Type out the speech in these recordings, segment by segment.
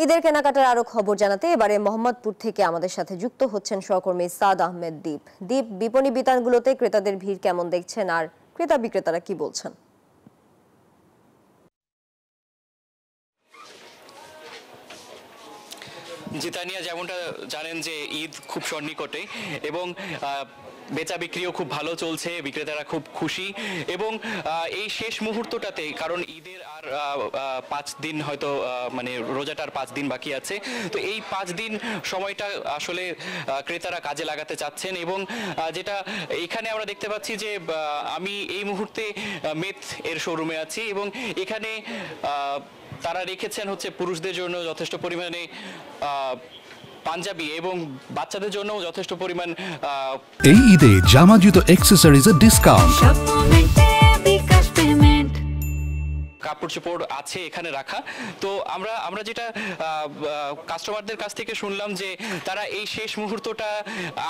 ঈদের কেনাকাটার আরো খবর জানাতে এবারে মোহাম্মদপুর থেকে আমাদের সাথে যুক্ত হচ্ছেন সহকর্মী সাদ আহমেদ দীপ। দীপ, বিপণী বিতানগুলোতে ক্রেতাদের ভিড় কেমন দেখছেন আর ক্রেতা বিক্রেতারা কি বলছেন? জিতানিয়া, যেমনটা জানেন যে ঈদ খুব সন্নিকটে এবং বেচা বিক্রিও খুব ভালো চলছে, বিক্রেতারা খুব খুশি এবং এই শেষ মুহূর্তটাতে, কারণ ঈদের আর 5 দিন হয়তো মানে রোজাটার 5 দিন বাকি আছে, তো এই 5 দিন সময়টা আসলে ক্রেতারা কাজে লাগাতে চাচ্ছেন এবং যেটা এখানে আমরা দেখতে পাচ্ছি যে আমি এই মুহূর্তে মেথ এর শোরুমে আছি এবং এখানে তারা রেখেছেন হচ্ছে পুরুষদের জন্য যথেষ্ট পরিমাণে পাঞ্জাবি এবং বাচ্চাদের জন্য যথেষ্ট পরিমাণ এই ঈদে জামা জুতো অ্যাকসেসরিজের ডিসকাউন্ট, কাপড় চোপড় আছে এখানে রাখা। তো আমরা যেটা কাস্টমারদের কাছ থেকে শুনলাম যে তারা এই শেষ মুহূর্তটা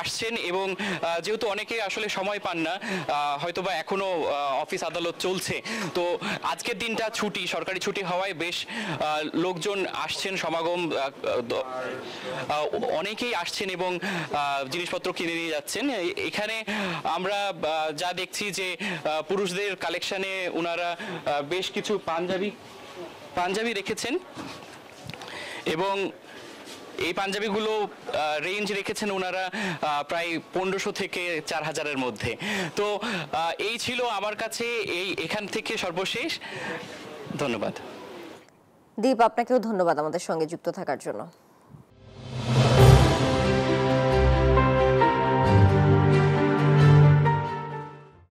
আসছেন এবং যেহেতু অনেকে আসলে সময় পান না, হয়তোবা এখনো অফিস আদালত চলছে, তো আজকের দিনটা ছুটি, সরকারি ছুটি হওয়ায় বেশ লোকজন আসছেন, সমাগম অনেকেই আসছেন এবং জিনিসপত্র কিনে নিয়ে যাচ্ছেন। এখানে আমরা যা দেখছি যে পুরুষদের কালেকশনে ওনারা বেশ কিছু পাঞ্জাবি রেখেছেন এবং এই পাঞ্জাবিগুলো রেঞ্জ রেখেছেন ওনারা প্রায় 1500 থেকে 4000-এর মধ্যে। তো এই ছিল আমার কাছে এখান থেকে সর্বশেষ। ধন্যবাদ দীপ, আপনাকেও ধন্যবাদ আমাদের সঙ্গে যুক্ত থাকার জন্য।